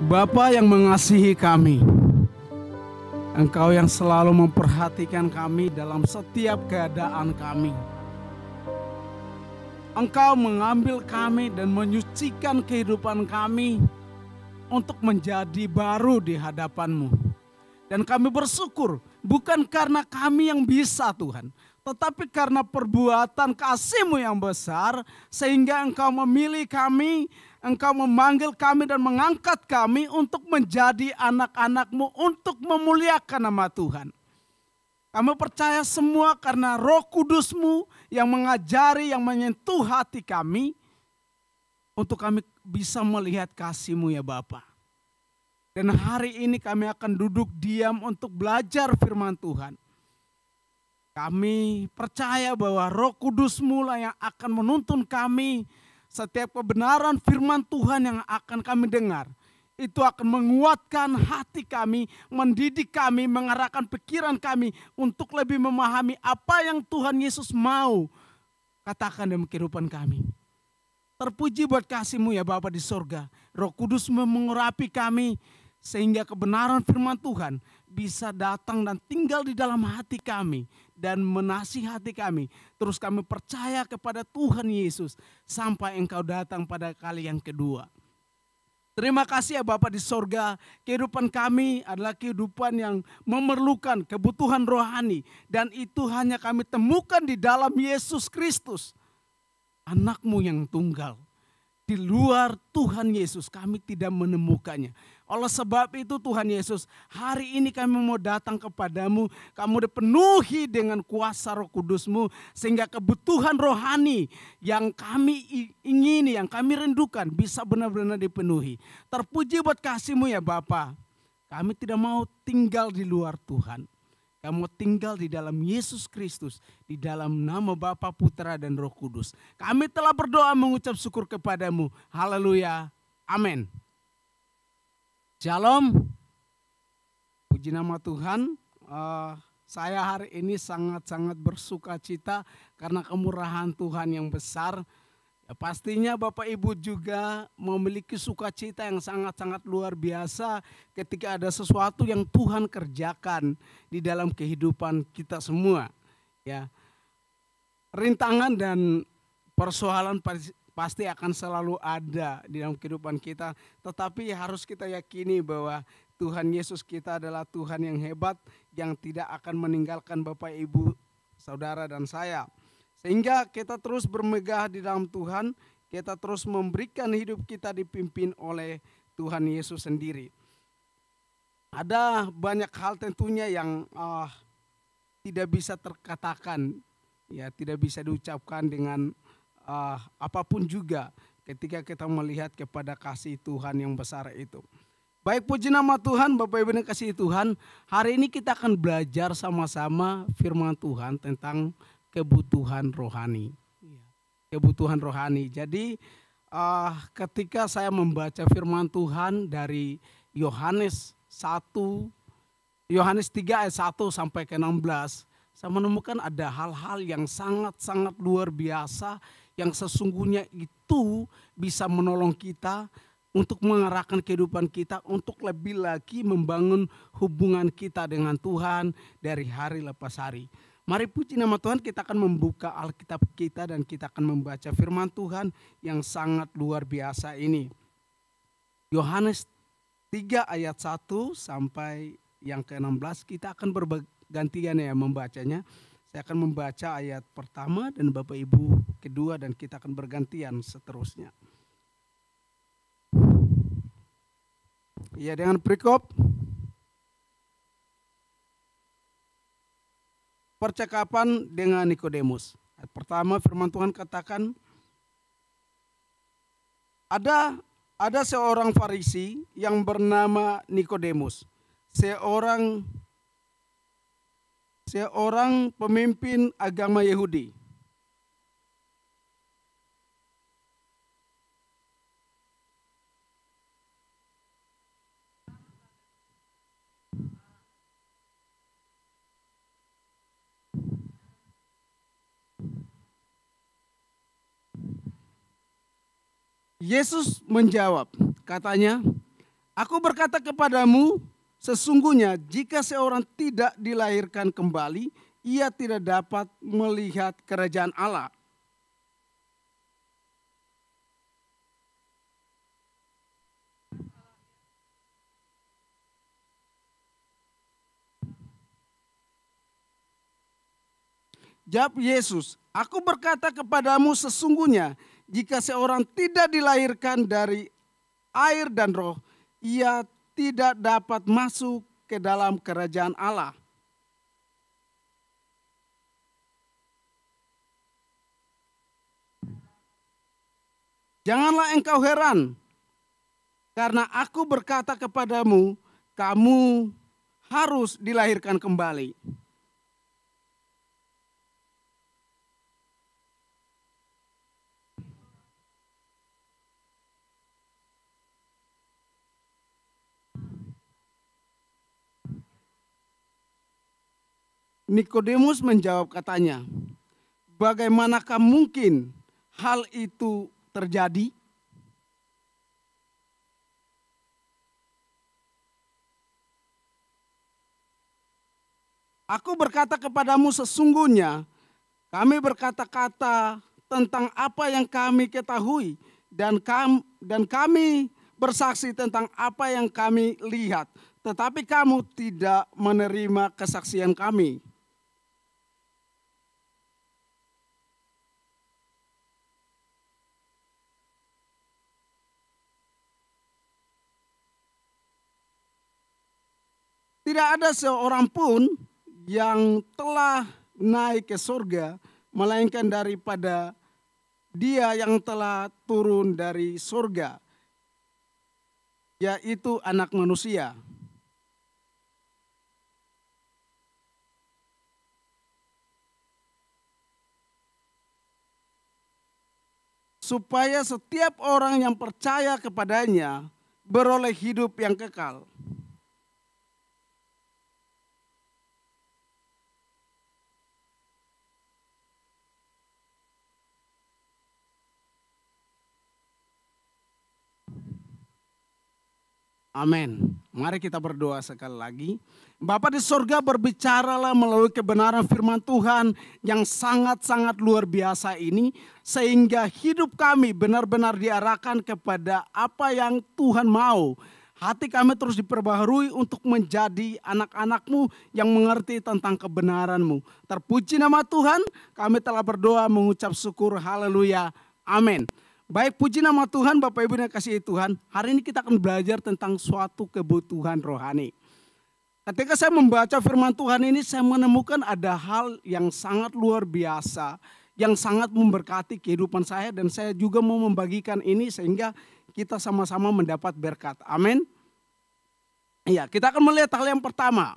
Bapa yang mengasihi kami, Engkau yang selalu memperhatikan kami dalam setiap keadaan kami. Engkau mengambil kami dan menyucikan kehidupan kami untuk menjadi baru di hadapan-Mu. Dan kami bersyukur bukan karena kami yang bisa Tuhan, tetapi karena perbuatan kasih-Mu yang besar, sehingga Engkau memilih kami, Engkau memanggil kami dan mengangkat kami untuk menjadi anak-anak-Mu untuk memuliakan nama Tuhan. Kami percaya semua karena Roh Kudus-Mu yang mengajari, yang menyentuh hati kami, untuk kami bisa melihat kasih-Mu ya Bapa. Dan hari ini kami akan duduk diam untuk belajar firman Tuhan. Kami percaya bahwa Roh Kudus-Mu lah yang akan menuntun kami. Setiap kebenaran firman Tuhan yang akan kami dengar, itu akan menguatkan hati kami, mendidik kami, mengarahkan pikiran kami untuk lebih memahami apa yang Tuhan Yesus mau katakan dalam kehidupan kami. Terpuji buat kasih-Mu ya Bapa di sorga. Roh Kudus mengurapi kami sehingga kebenaran firman Tuhan bisa datang dan tinggal di dalam hati kami dan menasihati kami. Terus kami percaya kepada Tuhan Yesus sampai Engkau datang pada kali yang kedua. Terima kasih ya Bapa di sorga, kehidupan kami adalah kehidupan yang memerlukan kebutuhan rohani. Dan itu hanya kami temukan di dalam Yesus Kristus, anak-Mu yang tunggal. Di luar Tuhan Yesus kami tidak menemukannya. Oleh sebab itu Tuhan Yesus, hari ini kami mau datang kepadamu. Kamu dipenuhi dengan kuasa Roh Kudus-Mu, sehingga kebutuhan rohani yang kami ingini, yang kami rindukan bisa benar-benar dipenuhi. Terpuji buat kasih-Mu ya Bapa. Kami tidak mau tinggal di luar Tuhan. Kamu tinggal di dalam Yesus Kristus, di dalam nama Bapa, Putra, dan Roh Kudus. Kami telah berdoa mengucap syukur kepadamu. Haleluya. Amin. Shalom. Puji nama Tuhan. Saya hari ini sangat-sangat bersuka cita karena kemurahan Tuhan yang besar. Ya, pastinya Bapak Ibu juga memiliki sukacita yang sangat-sangat luar biasa ketika ada sesuatu yang Tuhan kerjakan di dalam kehidupan kita semua. Ya, rintangan dan persoalan pasti akan selalu ada di dalam kehidupan kita, tetapi harus kita yakini bahwa Tuhan Yesus kita adalah Tuhan yang hebat, yang tidak akan meninggalkan Bapak Ibu, saudara dan saya. Sehingga kita terus bermegah di dalam Tuhan, kita terus memberikan hidup kita dipimpin oleh Tuhan Yesus sendiri. Ada banyak hal tentunya yang tidak bisa terkatakan, ya tidak bisa diucapkan dengan apapun juga ketika kita melihat kepada kasih Tuhan yang besar itu. Baik, puji nama Tuhan, Bapak Ibu yang kasih Tuhan. Hari ini kita akan belajar sama-sama firman Tuhan tentang kebutuhan rohani. Kebutuhan rohani. Jadi ketika saya membaca firman Tuhan dari Yohanes 3 ayat 1 sampai ke 16, saya menemukan ada hal-hal yang sangat-sangat luar biasa yang sesungguhnya itu bisa menolong kita untuk mengarahkan kehidupan kita untuk lebih lagi membangun hubungan kita dengan Tuhan dari hari lepas hari. Mari puji nama Tuhan, kita akan membuka Alkitab kita dan kita akan membaca firman Tuhan yang sangat luar biasa ini. Yohanes 3 ayat 1 sampai yang ke-16, kita akan bergantian ya membacanya. Saya akan membaca ayat pertama dan Bapak Ibu kedua dan kita akan bergantian seterusnya. Ya, dengan perikop percakapan dengan Nikodemus. Pertama firman Tuhan katakan, ada seorang Farisi yang bernama Nikodemus, seorang pemimpin agama Yahudi. Yesus menjawab, katanya, Aku berkata kepadamu, sesungguhnya jika seorang tidak dilahirkan kembali, ia tidak dapat melihat kerajaan Allah. Jawab Yesus, aku berkata kepadamu sesungguhnya jika seorang tidak dilahirkan dari air dan roh, ia tidak dapat masuk ke dalam kerajaan Allah. Janganlah engkau heran, karena aku berkata kepadamu, kamu harus dilahirkan kembali. Nikodemus menjawab katanya, bagaimanakah mungkin hal itu terjadi? Aku berkata kepadamu sesungguhnya kami berkata-kata tentang apa yang kami ketahui dan kami bersaksi tentang apa yang kami lihat, tetapi kamu tidak menerima kesaksian kami. Tidak ada seorang pun yang telah naik ke surga, melainkan daripada Dia yang telah turun dari surga, yaitu Anak Manusia. Supaya setiap orang yang percaya kepadanya beroleh hidup yang kekal. Amin. Mari kita berdoa sekali lagi. Bapa di surga, berbicaralah melalui kebenaran firman Tuhan yang sangat-sangat luar biasa ini, sehingga hidup kami benar-benar diarahkan kepada apa yang Tuhan mau. Hati kami terus diperbaharui untuk menjadi anak-anak-Mu yang mengerti tentang kebenaran-Mu. Terpuji nama Tuhan, kami telah berdoa mengucap syukur, haleluya, amin. Baik, puji nama Tuhan, Bapak Ibu yang kasih Tuhan. Hari ini kita akan belajar tentang suatu kebutuhan rohani. Ketika saya membaca firman Tuhan ini, saya menemukan ada hal yang sangat luar biasa, yang sangat memberkati kehidupan saya, dan saya juga mau membagikan ini sehingga kita sama-sama mendapat berkat. Amin. Iya, kita akan melihat hal yang pertama.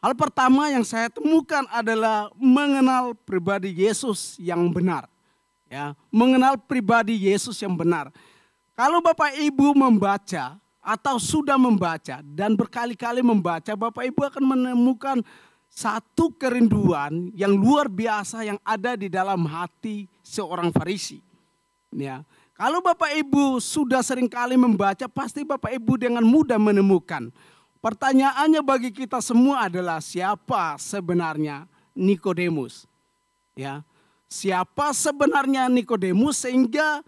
Hal pertama yang saya temukan adalah mengenal pribadi Yesus yang benar. Ya, mengenal pribadi Yesus yang benar. Kalau Bapak Ibu membaca atau sudah membaca dan berkali-kali membaca, Bapak Ibu akan menemukan satu kerinduan yang luar biasa yang ada di dalam hati seorang Farisi. Ya, kalau Bapak Ibu sudah seringkali membaca, pasti Bapak Ibu dengan mudah menemukan. Pertanyaannya bagi kita semua adalah siapa sebenarnya Nikodemus? Ya. Siapa sebenarnya Nikodemus sehingga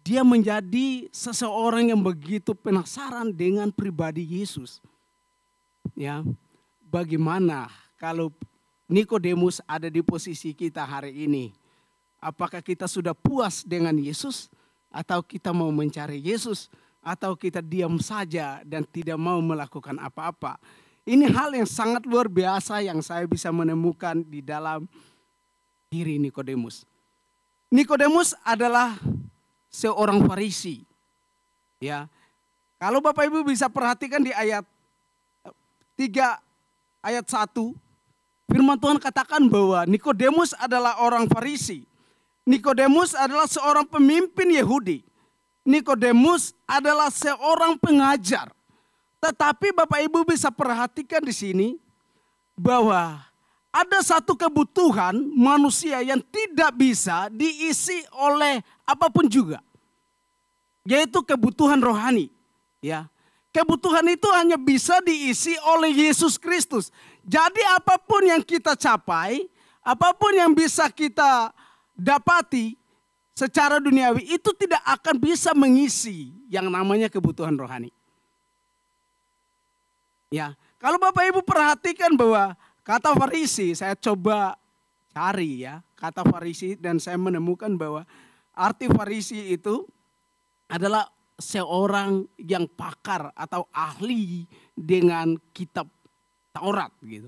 dia menjadi seseorang yang begitu penasaran dengan pribadi Yesus. Ya, bagaimana kalau Nikodemus ada di posisi kita hari ini? Apakah kita sudah puas dengan Yesus atau kita mau mencari Yesus atau kita diam saja dan tidak mau melakukan apa-apa? Ini hal yang sangat luar biasa yang saya bisa menemukan di dalam diri Nikodemus. Nikodemus adalah seorang Farisi. Ya. Kalau Bapak Ibu bisa perhatikan di ayat 3 ayat 1, firman Tuhan katakan bahwa Nikodemus adalah orang Farisi. Nikodemus adalah seorang pemimpin Yahudi. Nikodemus adalah seorang pengajar. Tetapi Bapak Ibu bisa perhatikan di sini bahwa ada satu kebutuhan manusia yang tidak bisa diisi oleh apapun juga, yaitu kebutuhan rohani. Ya, kebutuhan itu hanya bisa diisi oleh Yesus Kristus. Jadi apapun yang kita capai, apapun yang bisa kita dapati secara duniawi itu tidak akan bisa mengisi yang namanya kebutuhan rohani. Ya, kalau Bapak Ibu perhatikan bahwa kata Farisi, saya coba cari ya kata Farisi dan saya menemukan bahwa arti Farisi itu adalah seorang yang pakar atau ahli dengan kitab Taurat gitu.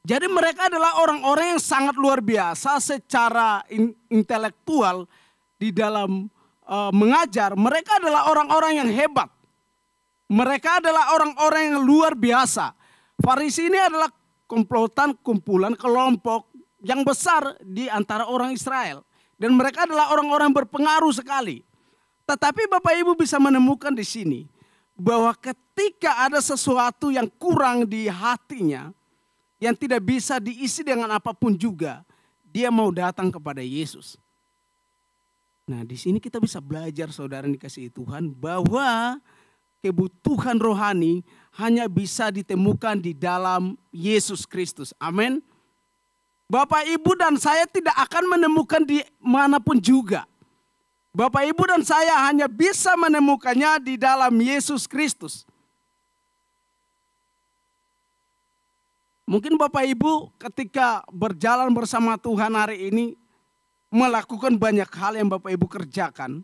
Jadi mereka adalah orang-orang yang sangat luar biasa secara intelektual di dalam mengajar. Mereka adalah orang-orang yang hebat. Mereka adalah orang-orang yang luar biasa. Farisi ini adalah komplotan, kumpulan, kelompok yang besar di antara orang Israel. Dan mereka adalah orang-orang berpengaruh sekali. Tetapi Bapak Ibu bisa menemukan di sini bahwa ketika ada sesuatu yang kurang di hatinya, yang tidak bisa diisi dengan apapun juga, dia mau datang kepada Yesus. Nah, di sini kita bisa belajar, saudara dikasihi Tuhan, bahwa kebutuhan rohani hanya bisa ditemukan di dalam Yesus Kristus. Amin. Bapak, Ibu dan saya tidak akan menemukan di manapun juga. Bapak, Ibu dan saya hanya bisa menemukannya di dalam Yesus Kristus. Mungkin Bapak Ibu ketika berjalan bersama Tuhan hari ini melakukan banyak hal yang Bapak Ibu kerjakan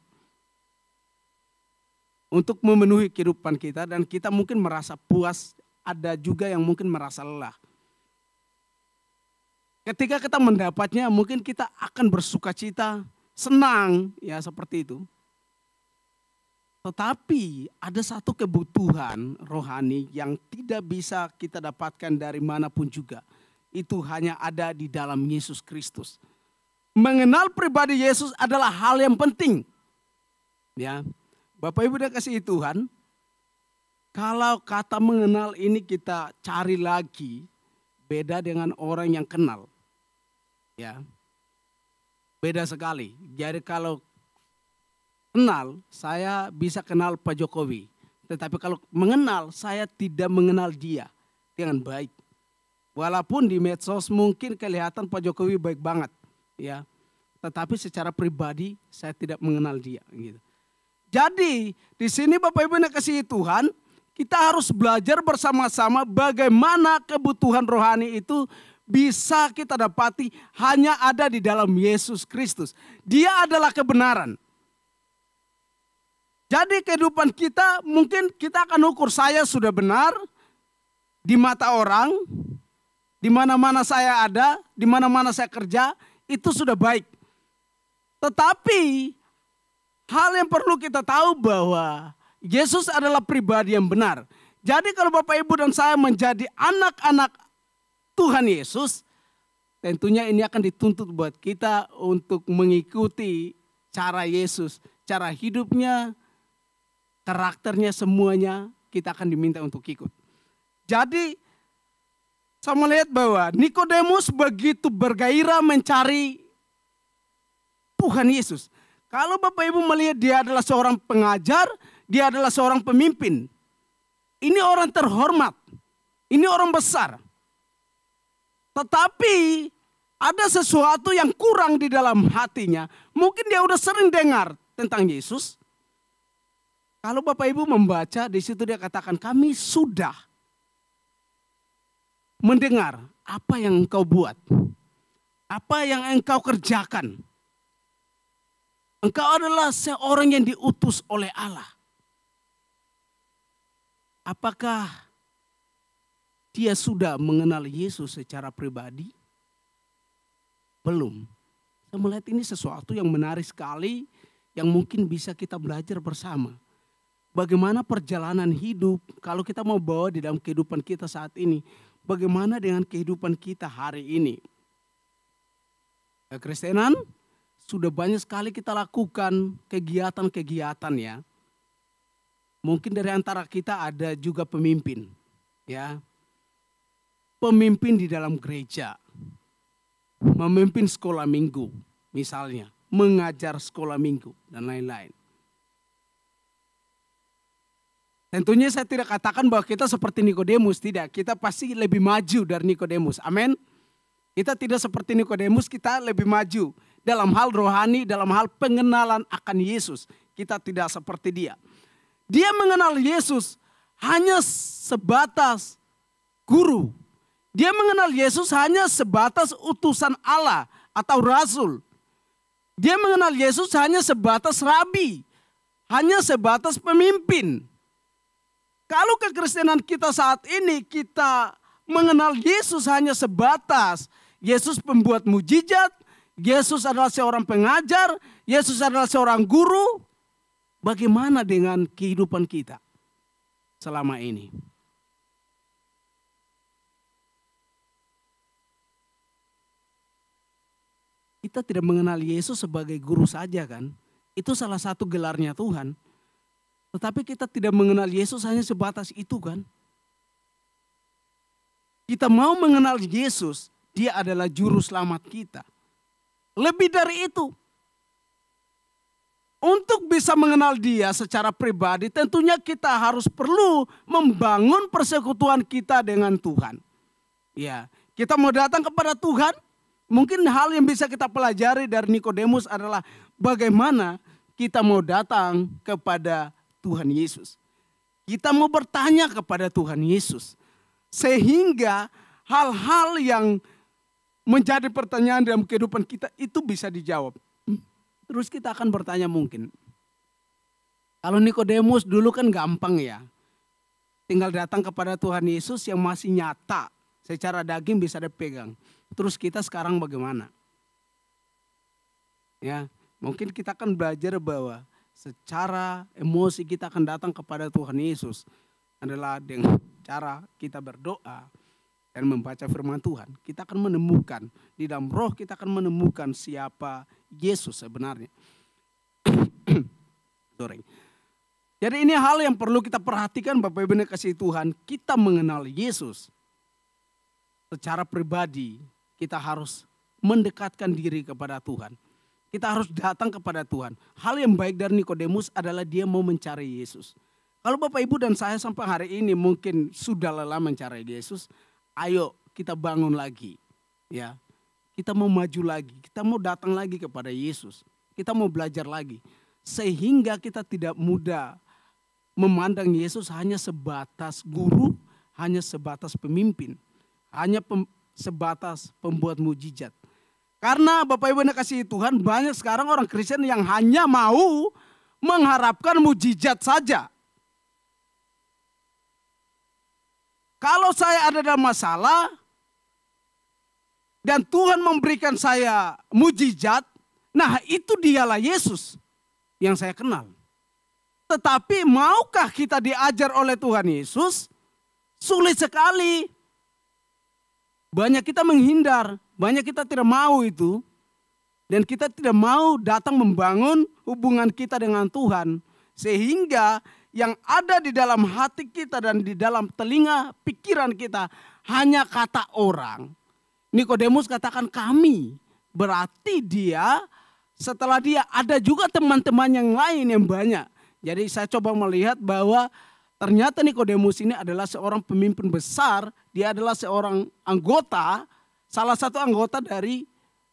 untuk memenuhi kehidupan kita dan kita mungkin merasa puas, ada juga yang mungkin merasa lelah. Ketika kita mendapatnya mungkin kita akan bersuka-cita, senang ya seperti itu. Tetapi ada satu kebutuhan rohani yang tidak bisa kita dapatkan dari manapun juga. Itu hanya ada di dalam Yesus Kristus. Mengenal pribadi Yesus adalah hal yang penting. Ya, Bapak Ibu dan kasih Tuhan, kalau kata mengenal ini kita cari lagi, beda dengan orang yang kenal. Ya, beda sekali. Jadi kalau kenal, saya bisa kenal Pak Jokowi. Tetapi kalau mengenal, saya tidak mengenal dia dengan baik. Walaupun di medsos mungkin kelihatan Pak Jokowi baik banget, ya. Tetapi secara pribadi saya tidak mengenal dia. Gitu. Jadi di sini Bapak Ibu yang kasih Tuhan, kita harus belajar bersama-sama bagaimana kebutuhan rohani itu bisa kita dapati hanya ada di dalam Yesus Kristus. Dia adalah kebenaran. Jadi kehidupan kita mungkin kita akan ukur saya sudah benar di mata orang, di mana-mana saya ada, di mana-mana saya kerja, itu sudah baik. Tetapi hal yang perlu kita tahu bahwa Yesus adalah pribadi yang benar. Jadi kalau Bapak Ibu dan saya menjadi anak-anak Tuhan Yesus, tentunya ini akan dituntut buat kita untuk mengikuti cara Yesus, cara hidupnya, karakternya, semuanya kita akan diminta untuk ikut. Jadi saya melihat bahwa Nikodemus begitu bergairah mencari Tuhan Yesus. Kalau Bapak Ibu melihat dia adalah seorang pengajar, dia adalah seorang pemimpin. Ini orang terhormat, ini orang besar. Tetapi ada sesuatu yang kurang di dalam hatinya. Mungkin dia udah sering dengar tentang Yesus. Kalau Bapak Ibu membaca di situ dia katakan, kami sudah mendengar apa yang engkau buat. Apa yang engkau kerjakan. Engkau adalah seorang yang diutus oleh Allah. Apakah dia sudah mengenal Yesus secara pribadi? Belum. Saya melihat ini sesuatu yang menarik sekali yang mungkin bisa kita belajar bersama. Bagaimana perjalanan hidup kalau kita mau bawa di dalam kehidupan kita saat ini. Bagaimana dengan kehidupan kita hari ini. Kekristenan sudah banyak sekali kita lakukan kegiatan-kegiatan ya. Mungkin dari antara kita ada juga pemimpin ya. Pemimpin di dalam gereja, memimpin sekolah minggu misalnya, mengajar sekolah minggu dan lain-lain. Tentunya saya tidak katakan bahwa kita seperti Nikodemus, tidak. Kita pasti lebih maju dari Nikodemus. Amin. Kita tidak seperti Nikodemus, kita lebih maju dalam hal rohani, dalam hal pengenalan akan Yesus. Kita tidak seperti dia. Dia mengenal Yesus hanya sebatas guru. Dia mengenal Yesus hanya sebatas utusan Allah atau rasul. Dia mengenal Yesus hanya sebatas rabi, hanya sebatas pemimpin. Kalau kekristenan kita saat ini, kita mengenal Yesus hanya sebatas Yesus pembuat mujizat, Yesus adalah seorang pengajar, Yesus adalah seorang guru. Bagaimana dengan kehidupan kita selama ini? Kita tidak mengenal Yesus sebagai guru saja kan? Itu salah satu gelarnya Tuhan. Tetapi kita tidak mengenal Yesus hanya sebatas itu kan? Kita mau mengenal Yesus, dia adalah juru selamat kita. Lebih dari itu. Untuk bisa mengenal dia secara pribadi, tentunya kita harus perlu membangun persekutuan kita dengan Tuhan. Ya, kita mau datang kepada Tuhan, mungkin hal yang bisa kita pelajari dari Nikodemus adalah bagaimana kita mau datang kepada Tuhan Yesus. Kita mau bertanya kepada Tuhan Yesus. Sehingga hal-hal yang menjadi pertanyaan dalam kehidupan kita itu bisa dijawab. Terus kita akan bertanya mungkin. Kalau Nikodemus dulu kan gampang ya. Tinggal datang kepada Tuhan Yesus yang masih nyata. Secara daging bisa dipegang. Terus kita sekarang bagaimana? Ya, mungkin kita akan belajar bahwa secara emosi kita akan datang kepada Tuhan Yesus adalah dengan cara kita berdoa dan membaca firman Tuhan. Kita akan menemukan, di dalam roh kita akan menemukan siapa Yesus sebenarnya. Sorry. Jadi ini hal yang perlu kita perhatikan Bapak Ibu yang kasih Tuhan. Kita mengenal Yesus secara pribadi, kita harus mendekatkan diri kepada Tuhan. Kita harus datang kepada Tuhan. Hal yang baik dari Nikodemus adalah dia mau mencari Yesus. Kalau Bapak Ibu dan saya sampai hari ini mungkin sudah lelah mencari Yesus, ayo kita bangun lagi. Ya, kita mau maju lagi, kita mau datang lagi kepada Yesus. Kita mau belajar lagi. Sehingga kita tidak mudah memandang Yesus hanya sebatas guru, hanya sebatas pemimpin, hanya sebatas pembuat mujizat. Karena Bapak Ibu yang kasih Tuhan, banyak sekarang orang Kristen yang hanya mau mengharapkan mujizat saja. Kalau saya ada dalam masalah dan Tuhan memberikan saya mujizat, nah itu dialah Yesus yang saya kenal. Tetapi maukah kita diajar oleh Tuhan Yesus? Sulit sekali. Banyak kita menghindar, banyak kita tidak mau itu. Dan kita tidak mau datang membangun hubungan kita dengan Tuhan. Sehingga yang ada di dalam hati kita dan di dalam telinga pikiran kita hanya kata orang. Nikodemus katakan kami. Berarti dia, setelah dia ada juga teman-teman yang lain yang banyak. Jadi saya coba melihat bahwa ternyata Nikodemus ini adalah seorang pemimpin besar. Dia adalah seorang anggota, salah satu anggota dari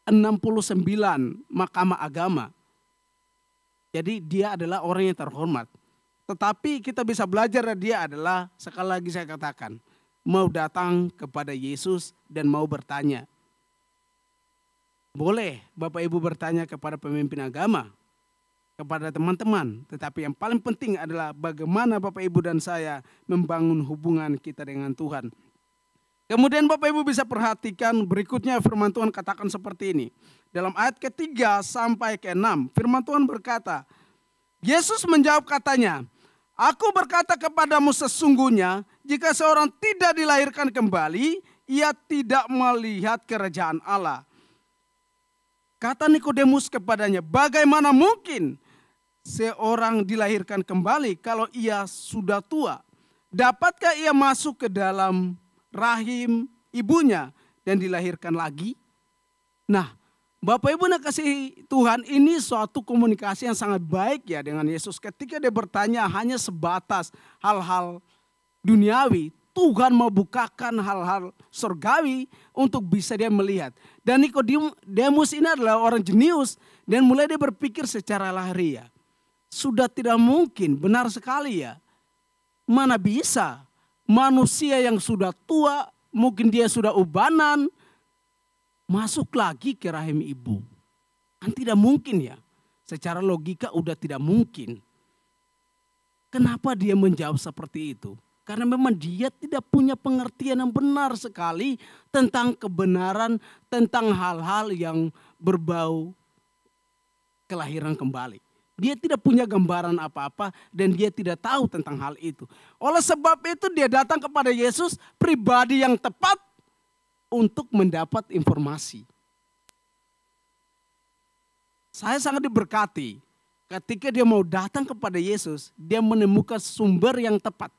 69 mahkamah agama. Jadi dia adalah orang yang terhormat. Tetapi kita bisa belajar dari dia adalah, sekali lagi saya katakan, mau datang kepada Yesus dan mau bertanya. Boleh Bapak Ibu bertanya kepada pemimpin agama, kepada teman-teman. Tetapi yang paling penting adalah bagaimana Bapak Ibu dan saya membangun hubungan kita dengan Tuhan. Kemudian Bapak Ibu bisa perhatikan berikutnya firman Tuhan katakan seperti ini. Dalam ayat ke-3 sampai ke-6 firman Tuhan berkata, Yesus menjawab katanya, aku berkata kepadamu sesungguhnya jika seorang tidak dilahirkan kembali, ia tidak melihat kerajaan Allah. Kata Nikodemus kepadanya, bagaimana mungkin seorang dilahirkan kembali kalau ia sudah tua? Dapatkah ia masuk ke dalam rahim ibunya dan dilahirkan lagi? Nah, Bapak Ibu nak kasih Tuhan, ini suatu komunikasi yang sangat baik ya dengan Yesus. Ketika dia bertanya hanya sebatas hal-hal duniawi, Tuhan mau bukakan hal-hal surgawi untuk bisa dia melihat. Dan Nikodemus ini adalah orang jenius dan mulai dia berpikir secara lahiriah. Sudah tidak mungkin, benar sekali ya. Mana bisa manusia yang sudah tua, mungkin dia sudah ubanan, masuk lagi ke rahim ibu. Kan tidak mungkin ya. Secara logika udah tidak mungkin. Kenapa dia menjawab seperti itu? Karena memang dia tidak punya pengertian yang benar sekali tentang kebenaran, tentang hal-hal yang berbau kelahiran kembali. Dia tidak punya gambaran apa-apa dan dia tidak tahu tentang hal itu. Oleh sebab itu dia datang kepada Yesus, pribadi yang tepat untuk mendapat informasi. Saya sangat diberkati ketika dia mau datang kepada Yesus, dia menemukan sumber yang tepat.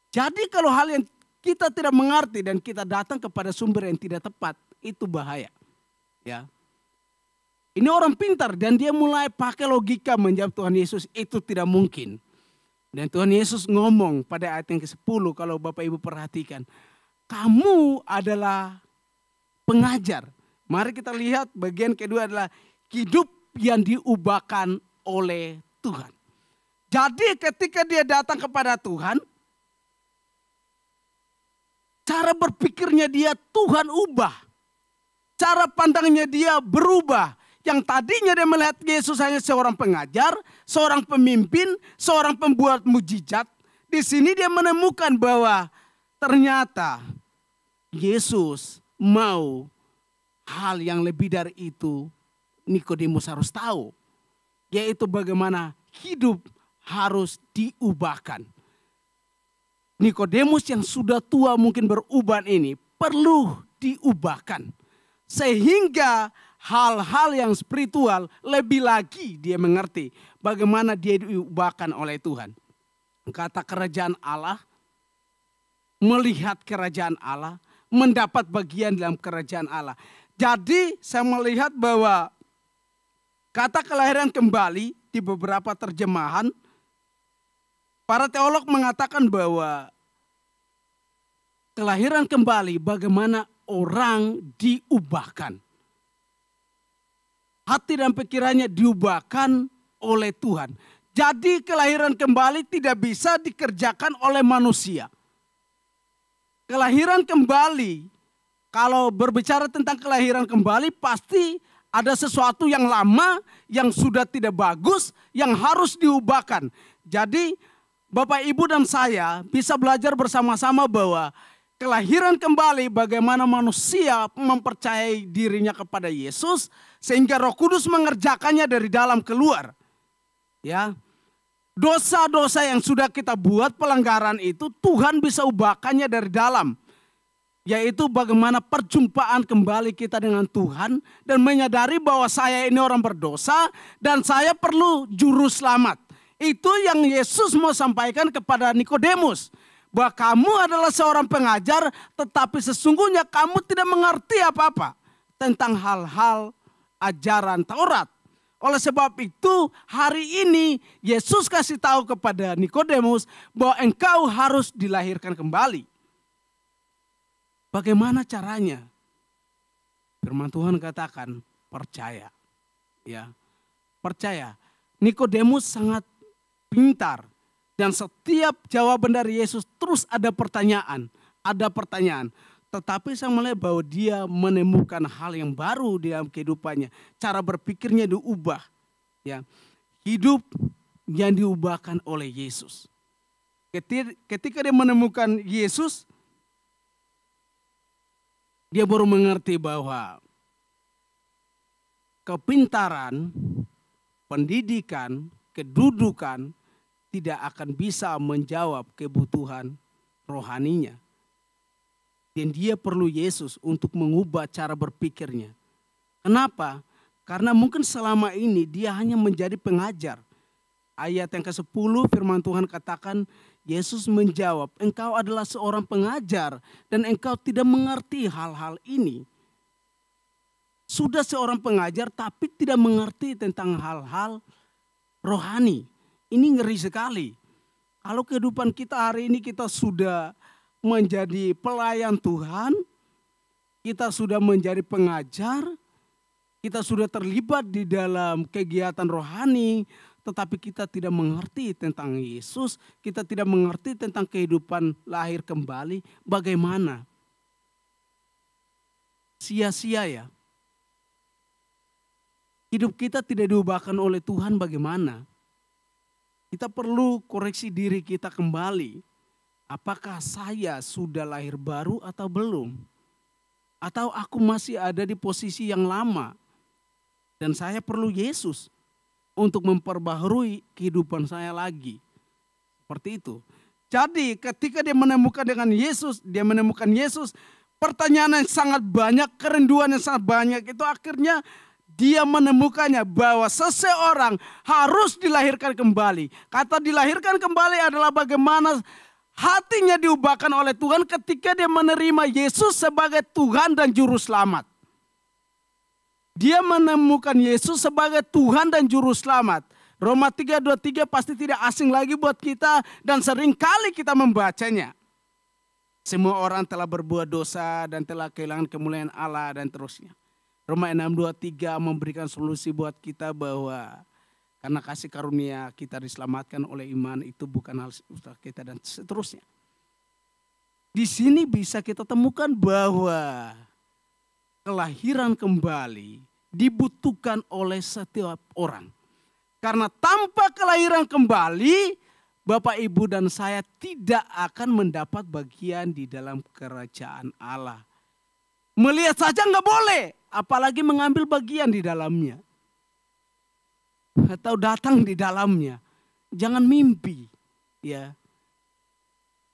Jadi kalau hal yang kita tidak mengerti dan kita datang kepada sumber yang tidak tepat, itu bahaya. Ya. Ini orang pintar dan dia mulai pakai logika menjawab Tuhan Yesus, itu tidak mungkin. Dan Tuhan Yesus ngomong pada ayat yang ke-10 kalau Bapak Ibu perhatikan. Kamu adalah pengajar. Mari kita lihat bagian kedua adalah hidup yang diubahkan oleh Tuhan. Jadi ketika dia datang kepada Tuhan, cara berpikirnya dia Tuhan ubah. Cara pandangnya dia berubah. Yang tadinya dia melihat Yesus hanya seorang pengajar, seorang pemimpin, seorang pembuat mujizat. Di sini dia menemukan bahwa ternyata Yesus mau hal yang lebih dari itu. Nikodemus harus tahu. Yaitu bagaimana hidup harus diubahkan. Nikodemus yang sudah tua mungkin beruban ini perlu diubahkan. Sehingga hal-hal yang spiritual lebih lagi dia mengerti bagaimana dia diubahkan oleh Tuhan. Kata kerajaan Allah, melihat kerajaan Allah, mendapat bagian dalam kerajaan Allah. Jadi saya melihat bahwa kata kelahiran kembali di beberapa terjemahan, para teolog mengatakan bahwa kelahiran kembali bagaimana orang diubahkan. Hati dan pikirannya diubahkan oleh Tuhan. Jadi kelahiran kembali tidak bisa dikerjakan oleh manusia. Kelahiran kembali, kalau berbicara tentang kelahiran kembali pasti ada sesuatu yang lama, yang sudah tidak bagus, yang harus diubahkan. Jadi Bapak, Ibu, dan saya bisa belajar bersama-sama bahwa kelahiran kembali bagaimana manusia mempercayai dirinya kepada Yesus sehingga Roh Kudus mengerjakannya dari dalam keluar. Ya. Dosa-dosa yang sudah kita buat pelanggaran itu Tuhan bisa ubahkannya dari dalam. Yaitu bagaimana perjumpaan kembali kita dengan Tuhan dan menyadari bahwa saya ini orang berdosa dan saya perlu juru selamat. Itu yang Yesus mau sampaikan kepada Nikodemus. Bahwa kamu adalah seorang pengajar tetapi sesungguhnya kamu tidak mengerti apa-apa tentang hal-hal ajaran Taurat. Oleh sebab itu hari ini Yesus kasih tahu kepada Nikodemus bahwa engkau harus dilahirkan kembali. Bagaimana caranya? Firman Tuhan katakan percaya. Ya, percaya. Nikodemus sangat pintar. Dan setiap jawaban dari Yesus terus ada pertanyaan. Ada pertanyaan. Tetapi saya melihat bahwa dia menemukan hal yang baru di dalam kehidupannya. Cara berpikirnya diubah. Ya. Hidup yang diubahkan oleh Yesus. Ketika dia menemukan Yesus, dia baru mengerti bahwa kepintaran, pendidikan, kedudukan, tidak akan bisa menjawab kebutuhan rohaninya. Dan dia perlu Yesus untuk mengubah cara berpikirnya. Kenapa? Karena mungkin selama ini dia hanya menjadi pengajar. Ayat yang ke-10 firman Tuhan katakan, Yesus menjawab, engkau adalah seorang pengajar dan engkau tidak mengerti hal-hal ini. sudah seorang pengajar tapi tidak mengerti tentang hal-hal rohani. Ini ngeri sekali. Kalau kehidupan kita hari ini kita sudah menjadi pelayan Tuhan, kita sudah menjadi pengajar, kita sudah terlibat di dalam kegiatan rohani, tetapi kita tidak mengerti tentang Yesus, kita tidak mengerti tentang kehidupan lahir kembali, bagaimana? Sia-sia ya. Hidup kita tidak diubahkan oleh Tuhan, bagaimana? Kita perlu koreksi diri kita kembali. Apakah saya sudah lahir baru atau belum? Atau aku masih ada di posisi yang lama? Dan saya perlu Yesus untuk memperbaharui kehidupan saya lagi. Seperti itu. Jadi ketika dia menemukan Yesus, pertanyaan yang sangat banyak, kerinduan yang sangat banyak, itu akhirnya dia menemukannya bahwa seseorang harus dilahirkan kembali. Kata dilahirkan kembali adalah bagaimana hatinya diubahkan oleh Tuhan ketika dia menerima Yesus sebagai Tuhan dan Juru Selamat. Dia menemukan Yesus sebagai Tuhan dan Juru Selamat. Roma 3:23 pasti tidak asing lagi buat kita dan sering kali kita membacanya. Semua orang telah berbuat dosa dan telah kehilangan kemuliaan Allah dan terusnya. Roma 6:23 memberikan solusi buat kita bahwa karena kasih karunia kita diselamatkan oleh iman, itu bukan hal usaha kita dan seterusnya. Di sini bisa kita temukan bahwa kelahiran kembali dibutuhkan oleh setiap orang. Karena tanpa kelahiran kembali, Bapak, Ibu, dan saya tidak akan mendapat bagian di dalam kerajaan Allah. Melihat saja nggak boleh, apalagi mengambil bagian di dalamnya. Atau datang di dalamnya. Jangan mimpi. Ya.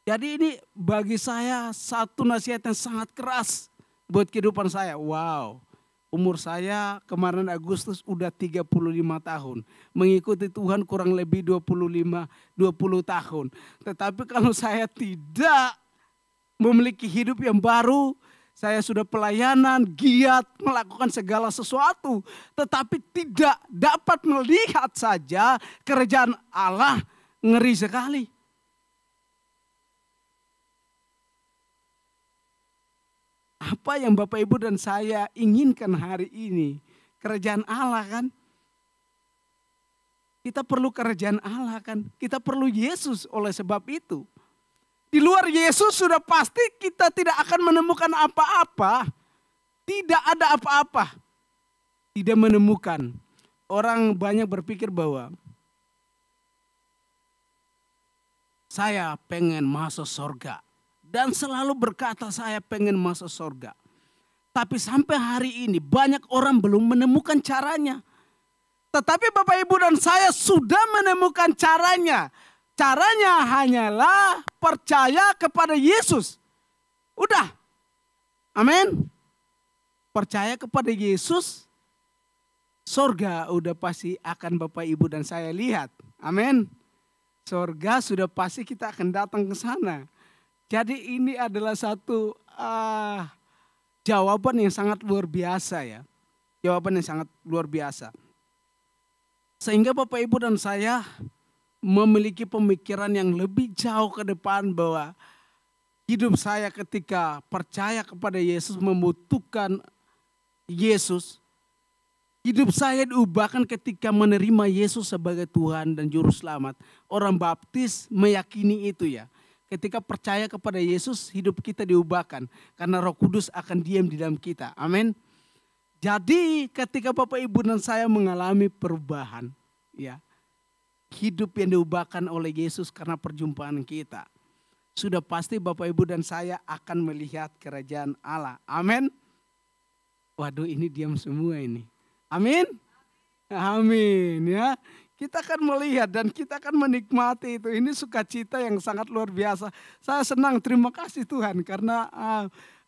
Jadi ini bagi saya satu nasihat yang sangat keras buat kehidupan saya. Wow, umur saya kemarin Agustus udah 35 tahun. Mengikuti Tuhan kurang lebih 20 tahun. Tetapi kalau saya tidak memiliki hidup yang baru, saya sudah pelayanan, giat, melakukan segala sesuatu. Tetapi tidak dapat melihat saja kerajaan Allah, ngeri sekali. Apa yang Bapak, Ibu, dan saya inginkan hari ini? Kerajaan Allah kan? Kita perlu kerajaan Allah kan? Kita perlu Yesus oleh sebab itu. Di luar Yesus sudah pasti kita tidak akan menemukan apa-apa. Tidak ada apa-apa. Tidak menemukan. Orang banyak berpikir bahwa saya pengen masuk surga. Dan selalu berkata saya pengen masuk surga. Tapi sampai hari ini banyak orang belum menemukan caranya. Tetapi Bapak, Ibu, dan saya sudah menemukan caranya. Caranya hanyalah percaya kepada Yesus. Udah. Amin. Percaya kepada Yesus. Surga udah pasti akan Bapak, Ibu, dan saya lihat. Amin. Surga sudah pasti kita akan datang ke sana. Jadi ini adalah satu jawaban yang sangat luar biasa ya. Jawaban yang sangat luar biasa. Sehingga Bapak, Ibu, dan saya memiliki pemikiran yang lebih jauh ke depan bahwa hidup saya ketika percaya kepada Yesus, membutuhkan Yesus. Hidup saya diubahkan ketika menerima Yesus sebagai Tuhan dan Juru Selamat. Orang baptis meyakini itu ya. Ketika percaya kepada Yesus, hidup kita diubahkan. Karena Roh Kudus akan diam di dalam kita. Amin. Jadi ketika Bapak, Ibu, dan saya mengalami perubahan. Ya, hidup yang diubahkan oleh Yesus karena perjumpaan kita. Sudah pasti Bapak, Ibu, dan saya akan melihat kerajaan Allah. Amin. Waduh, ini diam semua ini. Amin. Amin ya. Kita akan melihat dan kita akan menikmati itu. Ini sukacita yang sangat luar biasa. Saya senang, terima kasih Tuhan. Karena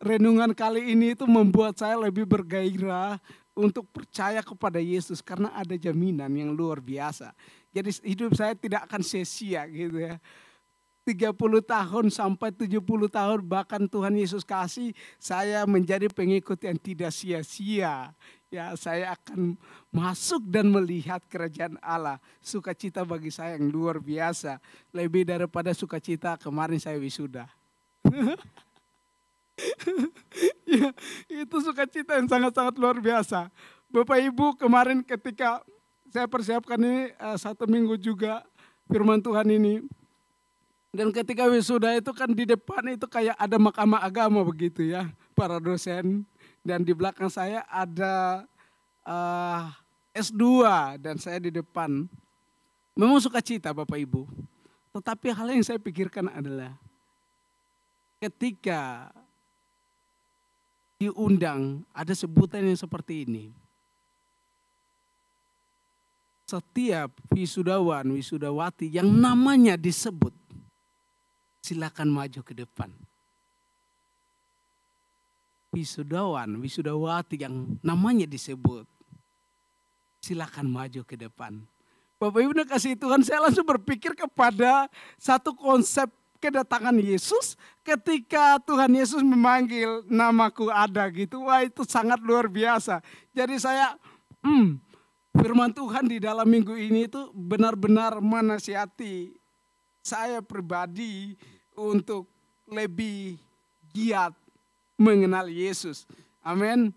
renungan kali ini itu membuat saya lebih bergairah untuk percaya kepada Yesus. Karena ada jaminan yang luar biasa. Jadi hidup saya tidak akan sia-sia gitu ya. 30 tahun sampai 70 tahun bahkan Tuhan Yesus kasih saya menjadi pengikut yang tidak sia-sia. Ya, saya akan masuk dan melihat kerajaan Allah. Sukacita bagi saya yang luar biasa. Lebih daripada sukacita kemarin saya wisuda. Ya, itu sukacita yang sangat-sangat luar biasa. Bapak Ibu, kemarin ketika saya persiapkan ini 1 minggu juga firman Tuhan ini. Dan ketika wisuda itu kan di depan itu kayak ada mahkamah agama begitu ya, para dosen. Dan di belakang saya ada S2 dan saya di depan. Memang sukacita Bapak Ibu. Tetapi hal yang saya pikirkan adalah ketika diundang ada sebutan yang seperti ini. Setiap wisudawan, wisudawati yang namanya disebut, silakan maju ke depan. Wisudawan, wisudawati yang namanya disebut, silakan maju ke depan. Bapak Ibu kasih Tuhan, saya langsung berpikir kepada satu konsep kedatangan Yesus ketika Tuhan Yesus memanggil namaku ada gitu. Wah, itu sangat luar biasa. Jadi saya firman Tuhan di dalam minggu ini itu benar-benar menasihati saya pribadi untuk lebih giat mengenal Yesus. Amin.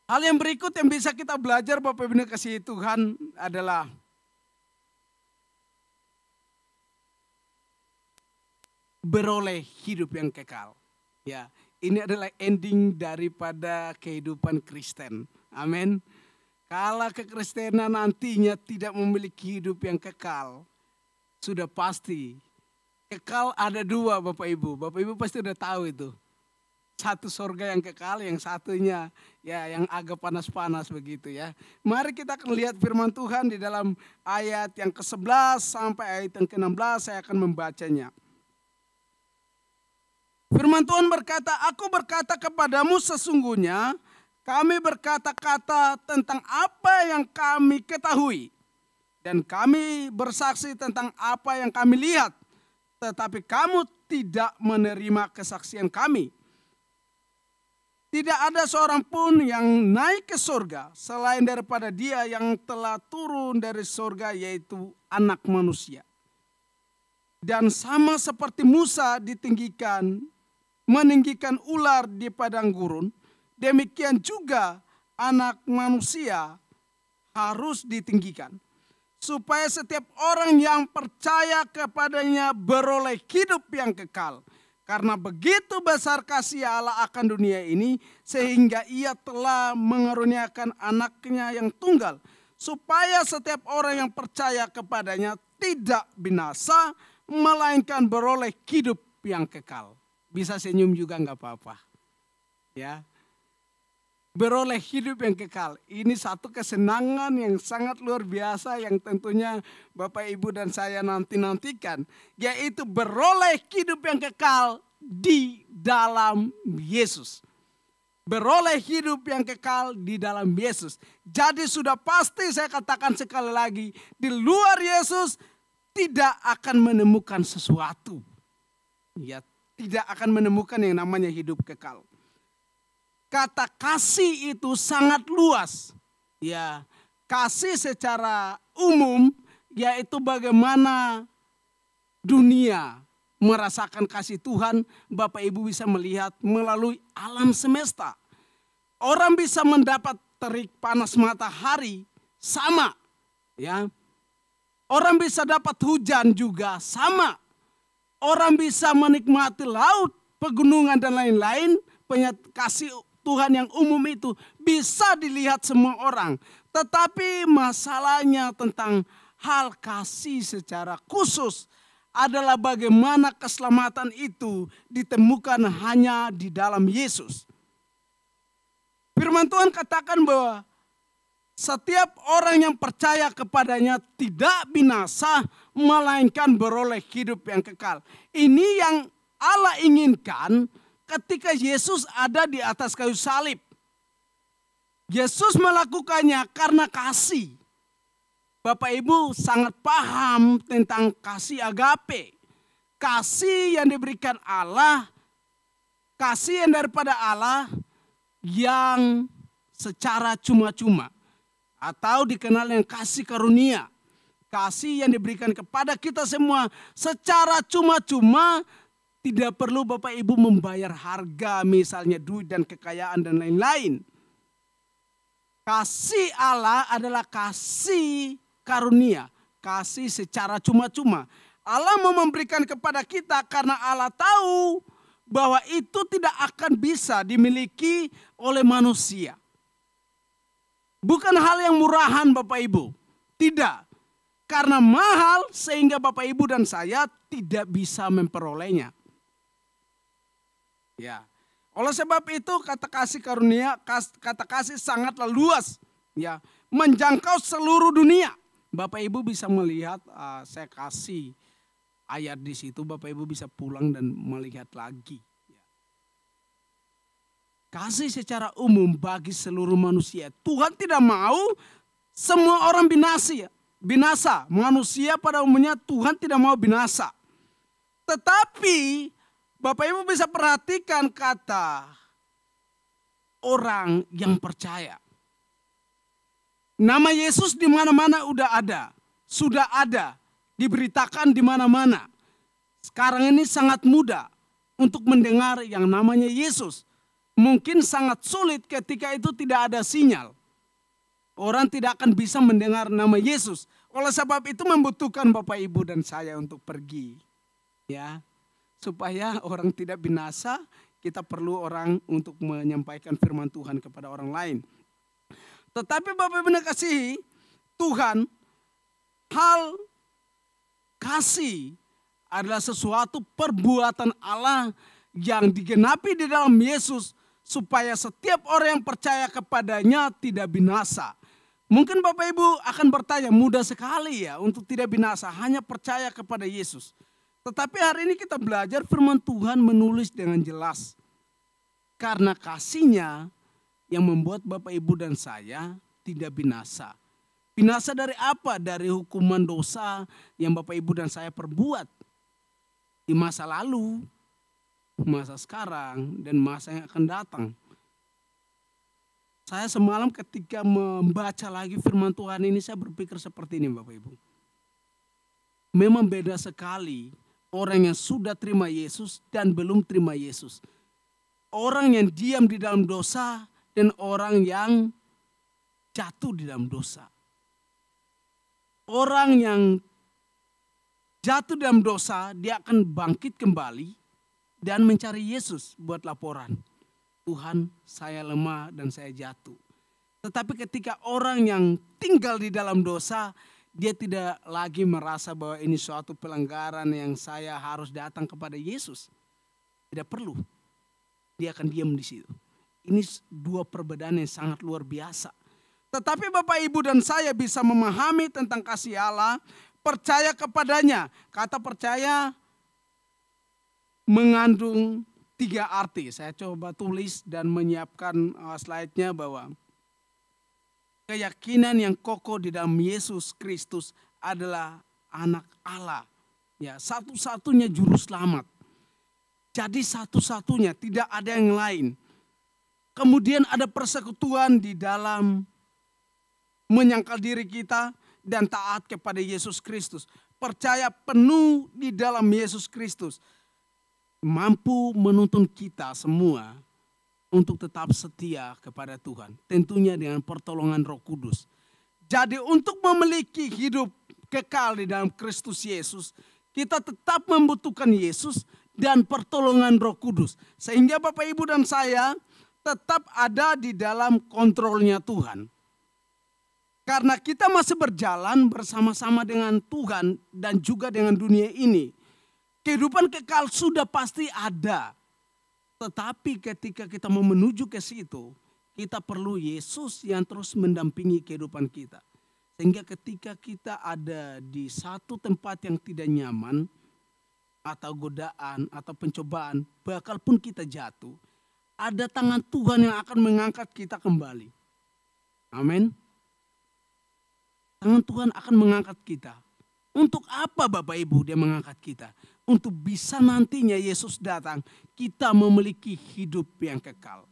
Hal yang berikut yang bisa kita belajar Bapak Ibu kasih Tuhan adalah beroleh hidup yang kekal. Ya, ini adalah ending daripada kehidupan Kristen. Amin. Kalau kekristenan nantinya tidak memiliki hidup yang kekal, sudah pasti kekal ada dua Bapak Ibu. Bapak Ibu pasti udah tahu itu. Satu surga yang kekal, yang satunya ya yang agak panas-panas begitu ya. Mari kita akan lihat firman Tuhan di dalam ayat yang ke-11 sampai ayat yang ke-16, saya akan membacanya. Firman Tuhan berkata, "Aku berkata kepadamu sesungguhnya kami berkata-kata tentang apa yang kami ketahui. Dan kami bersaksi tentang apa yang kami lihat. Tetapi kamu tidak menerima kesaksian kami. Tidak ada seorang pun yang naik ke surga selain daripada Dia yang telah turun dari surga, yaitu Anak Manusia. Dan sama seperti Musa meninggikan ular di padang gurun, demikian juga Anak Manusia harus ditinggikan, supaya setiap orang yang percaya kepadanya beroleh hidup yang kekal. Karena begitu besar kasih Allah akan dunia ini, sehingga Ia telah mengaruniakan anaknya yang tunggal, supaya setiap orang yang percaya kepadanya tidak binasa, melainkan beroleh hidup yang kekal." Bisa senyum juga nggak apa-apa. Ya. Beroleh hidup yang kekal. Ini satu kesenangan yang sangat luar biasa yang tentunya Bapak Ibu dan saya nantikan. Yaitu beroleh hidup yang kekal di dalam Yesus. Beroleh hidup yang kekal di dalam Yesus. Jadi sudah pasti saya katakan sekali lagi, di luar Yesus tidak akan menemukan sesuatu. Ya, tidak akan menemukan yang namanya hidup kekal. Kata kasih itu sangat luas. Ya, kasih secara umum yaitu bagaimana dunia merasakan kasih Tuhan. Bapak Ibu bisa melihat melalui alam semesta. Orang bisa mendapat terik panas matahari sama, ya. Orang bisa dapat hujan juga sama. Orang bisa menikmati laut, pegunungan dan lain-lain. Kasih Tuhan yang umum itu bisa dilihat semua orang. Tetapi masalahnya tentang hal kasih secara khusus adalah bagaimana keselamatan itu ditemukan hanya di dalam Yesus. Firman Tuhan katakan bahwa setiap orang yang percaya kepadanya tidak binasa, melainkan beroleh hidup yang kekal. Ini yang Allah inginkan ketika Yesus ada di atas kayu salib. Yesus melakukannya karena kasih. Bapak Ibu sangat paham tentang kasih agape. Kasih yang diberikan Allah, kasih yang daripada Allah yang secara cuma-cuma. Atau dikenal dengan kasih karunia. Kasih yang diberikan kepada kita semua secara cuma-cuma, tidak perlu Bapak Ibu membayar harga, misalnya duit dan kekayaan dan lain-lain. Kasih Allah adalah kasih karunia, kasih secara cuma-cuma. Allah mau memberikan kepada kita karena Allah tahu bahwa itu tidak akan bisa dimiliki oleh manusia. Bukan hal yang murahan Bapak Ibu. Tidak. Karena mahal sehingga Bapak Ibu dan saya tidak bisa memperolehnya. Ya. Oleh sebab itu kata kasih karunia, kata kasih sangatlah luas. Ya. Menjangkau seluruh dunia. Bapak Ibu bisa melihat, saya kasih ayat di situ, Bapak Ibu bisa pulang dan melihat lagi. Kasih secara umum bagi seluruh manusia. Tuhan tidak mau semua orang binasa. Manusia pada umumnya Tuhan tidak mau binasa. Tetapi Bapak Ibu bisa perhatikan kata orang yang percaya. Nama Yesus di mana-mana sudah ada, diberitakan di mana-mana. Sekarang ini sangat mudah untuk mendengar yang namanya Yesus. Mungkin sangat sulit ketika itu tidak ada sinyal. Orang tidak akan bisa mendengar nama Yesus. Oleh sebab itu membutuhkan Bapak Ibu dan saya untuk pergi. Ya, supaya orang tidak binasa, kita perlu orang untuk menyampaikan firman Tuhan kepada orang lain. Tetapi Bapak Ibu kasih Tuhan, hal kasih adalah sesuatu perbuatan Allah yang digenapi di dalam Yesus supaya setiap orang yang percaya kepadanya tidak binasa. Mungkin Bapak Ibu akan bertanya, mudah sekali ya untuk tidak binasa, hanya percaya kepada Yesus. Tetapi hari ini kita belajar firman Tuhan menulis dengan jelas. Karena kasihnya yang membuat Bapak Ibu dan saya tidak binasa. Binasa dari apa? Dari hukuman dosa yang Bapak Ibu dan saya perbuat di masa lalu, masa sekarang, dan masa yang akan datang. Saya semalam ketika membaca lagi firman Tuhan ini, saya berpikir seperti ini Bapak Ibu. Memang beda sekali orang yang sudah terima Yesus dan belum terima Yesus. Orang yang diam di dalam dosa dan orang yang jatuh di dalam dosa. Orang yang jatuh dalam dosa, dia akan bangkit kembali dan mencari Yesus buat laporan. Tuhan, saya lemah dan saya jatuh. Tetapi ketika orang yang tinggal di dalam dosa, dia tidak lagi merasa bahwa ini suatu pelanggaran yang saya harus datang kepada Yesus. Tidak perlu. Dia akan diam di situ. Ini dua perbedaan yang sangat luar biasa. Tetapi Bapak Ibu dan saya bisa memahami tentang kasih Allah, percaya kepadanya. Kata percaya mengandung 3 arti. Saya coba tulis dan menyiapkan slide-nya bahwa keyakinan yang kokoh di dalam Yesus Kristus adalah anak Allah. Ya, satu-satunya juru selamat. Jadi satu-satunya, tidak ada yang lain. Kemudian ada persekutuan di dalam menyangkal diri kita dan taat kepada Yesus Kristus. Percaya penuh di dalam Yesus Kristus. Mampu menuntun kita semua untuk tetap setia kepada Tuhan. Tentunya dengan pertolongan Roh Kudus. Jadi untuk memiliki hidup kekal di dalam Kristus Yesus, kita tetap membutuhkan Yesus dan pertolongan Roh Kudus. Sehingga Bapak Ibu dan saya tetap ada di dalam kontrolnya Tuhan. Karena kita masih berjalan bersama-sama dengan Tuhan dan juga dengan dunia ini. Kehidupan kekal sudah pasti ada. Tetapi ketika kita mau menuju ke situ, kita perlu Yesus yang terus mendampingi kehidupan kita. Sehingga ketika kita ada di satu tempat yang tidak nyaman, atau godaan, atau pencobaan, bakal pun kita jatuh, ada tangan Tuhan yang akan mengangkat kita kembali. Amin. Tangan Tuhan akan mengangkat kita. Untuk apa Bapak Ibu dia mengangkat kita? Untuk bisa nantinya Yesus datang, kita memiliki hidup yang kekal.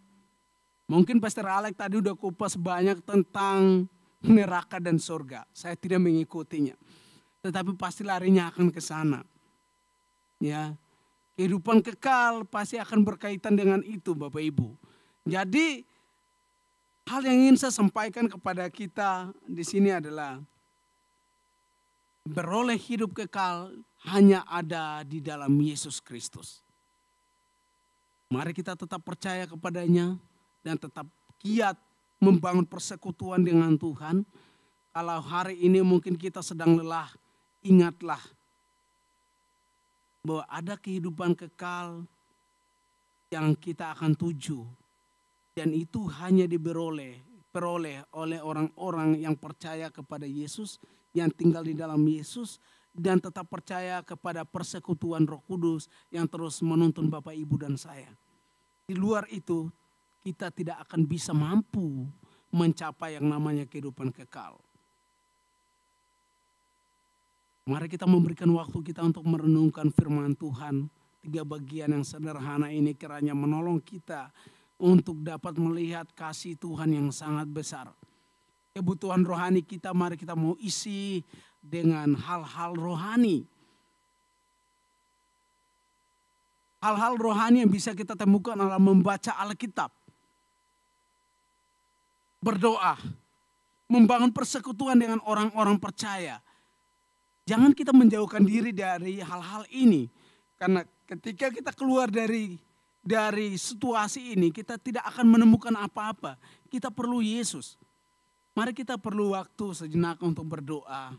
Mungkin Pastor Alex tadi udah kupas banyak tentang neraka dan surga. Saya tidak mengikutinya. Tetapi pasti larinya akan ke sana. Ya, kehidupan kekal pasti akan berkaitan dengan itu Bapak Ibu. Jadi hal yang ingin saya sampaikan kepada kita di sini adalah beroleh hidup kekal hanya ada di dalam Yesus Kristus. Mari kita tetap percaya kepadanya dan tetap giat membangun persekutuan dengan Tuhan. Kalau hari ini mungkin kita sedang lelah, ingatlah bahwa ada kehidupan kekal yang kita akan tuju. Dan itu hanya diperoleh oleh orang-orang yang percaya kepada Yesus, yang tinggal di dalam Yesus, dan tetap percaya kepada persekutuan Roh Kudus yang terus menuntun Bapak, Ibu, dan saya. Di luar itu, kita tidak akan bisa mampu mencapai yang namanya kehidupan kekal. Mari kita memberikan waktu kita untuk merenungkan firman Tuhan. 3 bagian yang sederhana ini kiranya menolong kita untuk dapat melihat kasih Tuhan yang sangat besar. Kebutuhan rohani kita mari kita mau isi dengan hal-hal rohani. Hal-hal rohani yang bisa kita temukan adalah membaca Alkitab, berdoa, membangun persekutuan dengan orang-orang percaya. Jangan kita menjauhkan diri dari hal-hal ini. Karena ketika kita keluar dari situasi ini, kita tidak akan menemukan apa-apa. Kita perlu Yesus. Mari kita perlu waktu sejenak untuk berdoa.